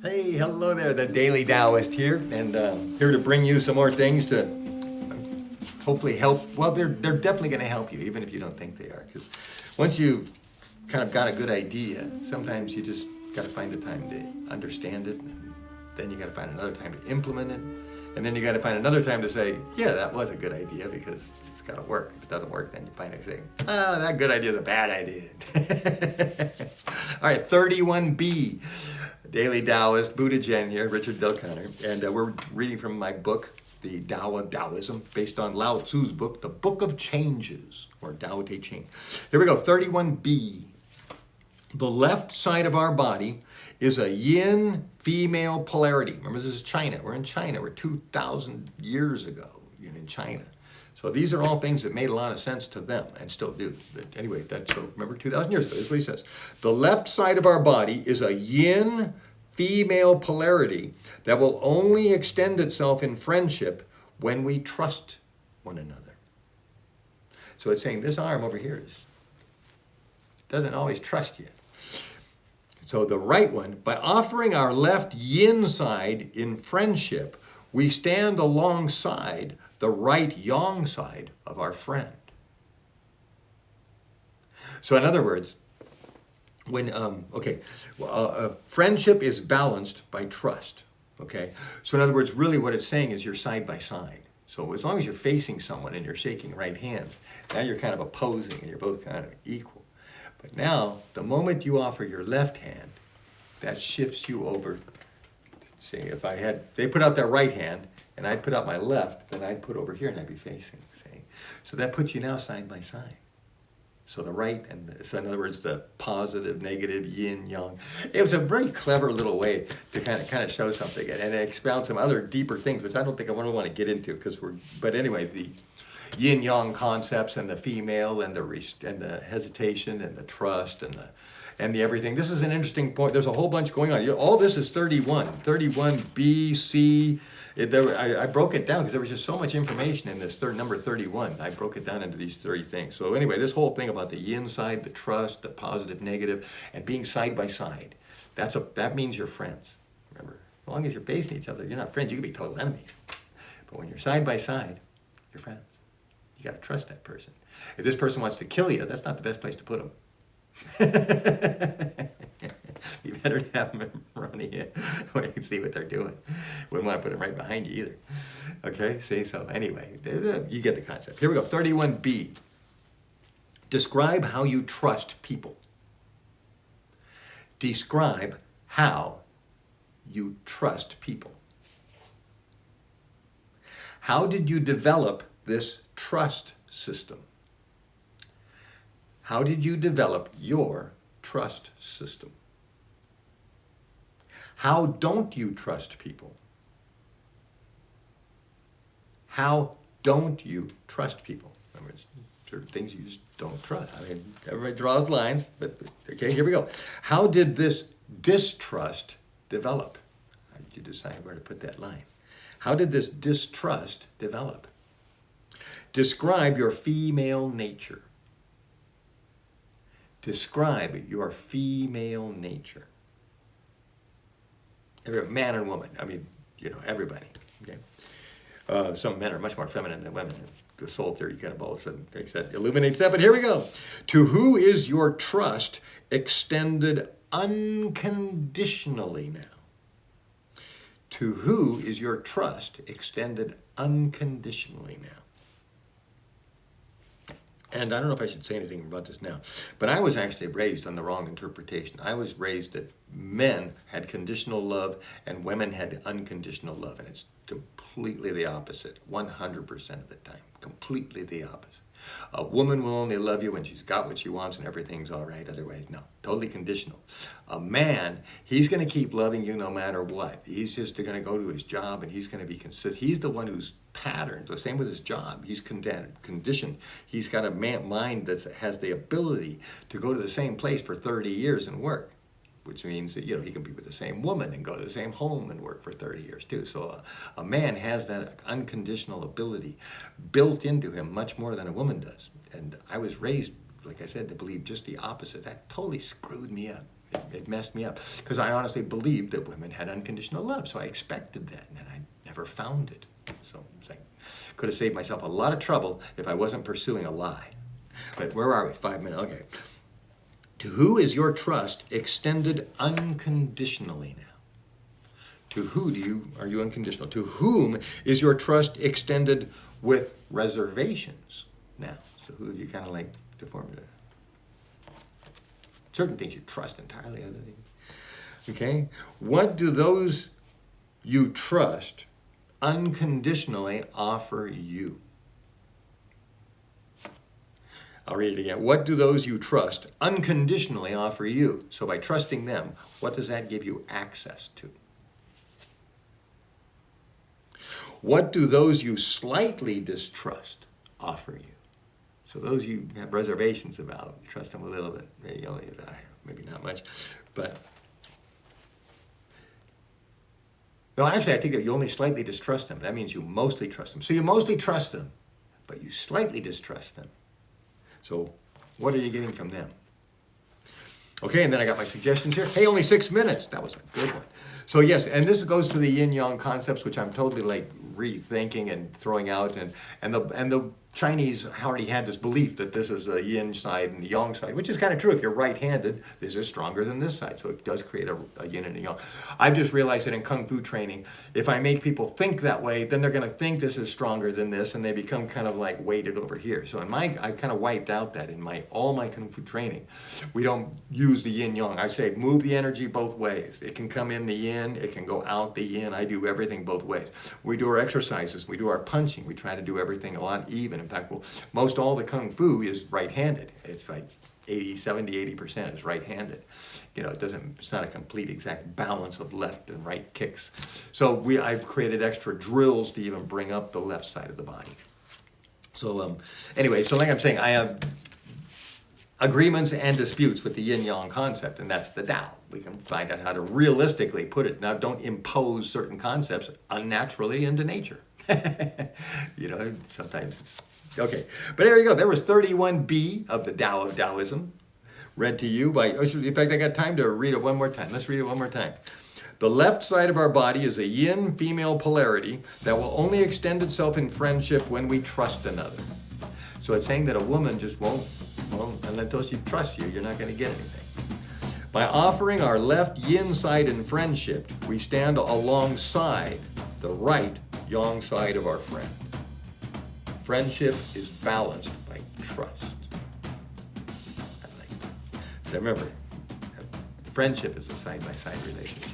Hey, hello there, the Daily Taoist here, and here to bring you some more things to hopefully help. Well, they're definitely going to help you, even if you don't think they are, because once you've kind of got a good idea, sometimes you just got to find the time to understand it, and then you got to find another time to implement it, and then you got to find another time to say, yeah, that was a good idea, because it's got to work. If it doesn't work, then you finally say, that good idea is a bad idea. All right, 31B. Daily Taoist, Buddha Zhen here, Richard Del Conner, and we're reading from my book, The Tao of Taoism, based on Lao Tzu's book, The Book of Changes, or Tao Te Ching. Here we go, 31B. The left side of our body is a yin female polarity. Remember, this is China. We're in China. We're 2,000 years ago in China. So these are all things that made a lot of sense to them and still do. But anyway, that's so remember 2,000 years ago. This is what he says. The left side of our body is a yin female polarity that will only extend itself in friendship when we trust one another. So it's saying this arm over here doesn't always trust you. So the right one, by offering our left yin side in friendship, we stand alongside the right yang side of our friend. So in other words, when, friendship is balanced by trust, okay? So in other words, really what it's saying is you're side by side. So as long as you're facing someone and you're shaking right hands, now you're kind of opposing and you're both kind of equal. But now, the moment you offer your left hand, that shifts you over. See, if they put out their right hand and I'd put out my left, then I'd put over here and I'd be facing, see? So that puts you now side by side. So the right, so in other words, the positive, negative, yin, yang. It was a very clever little way to kind of show something and expound some other deeper things, which I don't think I really want to get into but anyway, the yin yang concepts and the female and the hesitation and the trust and the everything. This is an interesting point. There's a whole bunch going on. All this is 31 B, C. I broke it down because there was just so much information in this number 31. I broke it down into these 30 things. So anyway, this whole thing about the yin side, the trust, the positive, negative, and being side by side, that means you're friends. Remember, as long as you're facing each other, you're not friends. You can be total enemies. But when you're side by side, you're friends. You got to trust that person. If this person wants to kill you, that's not the best place to put them. You better have them running in where you can see what they're doing. Wouldn't want to put them right behind you either. Okay, see, so anyway, you get the concept. Here we go, 31B. Describe how you trust people. Describe how you trust people. How did you develop this trust system? How did you develop your trust system? How don't you trust people? How don't you trust people? In other words, certain things you just don't trust. I mean, everybody draws lines, but okay, here we go. How did this distrust develop? How did you decide where to put that line? How did this distrust develop? Describe your female nature. Describe your female nature. Man and woman, I mean, everybody, okay? Some men are much more feminine than women. The soul theory kind of all of a sudden illuminates that, but here we go. To who is your trust extended unconditionally now? To who is your trust extended unconditionally now? And I don't know if I should say anything about this now, but I was actually raised on the wrong interpretation. I was raised that men had conditional love and women had unconditional love, and it's completely the opposite, 100% of the time, completely the opposite. A woman will only love you when she's got what she wants and everything's all right, otherwise, no, totally conditional. A man, he's going to keep loving you no matter what. He's just going to go to his job and he's going to be consistent. He's the one who's patterned, the same with his job. He's conditioned. He's got a mind that has the ability to go to the same place for 30 years and work, which means that, he can be with the same woman and go to the same home and work for 30 years too. So a man has that unconditional ability built into him much more than a woman does. And I was raised, like I said, to believe just the opposite. That totally screwed me up. It messed me up because I honestly believed that women had unconditional love, so I expected that, and I never found it. So it's like, could have saved myself a lot of trouble if I wasn't pursuing a lie. But where are we? 5 minutes. Okay. To who is your trust extended unconditionally now? To who are you unconditional? To whom is your trust extended with reservations now? So who have you kind of like deformed it? Certain things you trust entirely, other things. Okay? What do those you trust unconditionally offer you? I'll read it again. What do those you trust unconditionally offer you? So by trusting them, what does that give you access to? What do those you slightly distrust offer you? So those you have reservations about, you trust them a little bit, maybe not much, but no, actually, I think that you only slightly distrust them. That means you mostly trust them. So you mostly trust them, but you slightly distrust them. So what are you getting from them? Okay, and then I got my suggestions here. Hey, only 6 minutes. That was a good one. So yes, and this goes to the yin-yang concepts, which I'm totally like rethinking and throwing out. And the Chinese already had this belief that this is the yin side and the yang side, which is kind of true. If you're right-handed, this is stronger than this side. So it does create a yin and a yang. I've just realized that in Kung Fu training, if I make people think that way, then they're going to think this is stronger than this, and they become kind of like weighted over here. So I've kind of wiped out that in all my Kung Fu training. We don't use the yin-yang. I say move the energy both ways. It can come in the yin, it can go out the yin. I do everything both ways. We do our exercises, we do our punching. We try to do everything a lot even. In fact, most all the Kung Fu is right-handed. It's like 80% is right-handed. It's not a complete exact balance of left and right kicks. So I've created extra drills to even bring up the left side of the body. So anyway, so like I'm saying, I have agreements and disputes with the yin-yang concept, and that's the Tao. We can find out how to realistically put it. Now, don't impose certain concepts unnaturally into nature. Sometimes it's okay. But there you go. There was 31B of the Tao of Taoism, read to you by, in fact, I got time to read it one more time. Let's read it one more time. The left side of our body is a yin female polarity that will only extend itself in friendship when we trust another. So it's saying that a woman just won't, until she trusts you, you're not going to get anything. By offering our left yin side in friendship, we stand alongside the right yang side of our friend. Friendship is balanced by trust. I like that. So remember, friendship is a side-by-side relationship.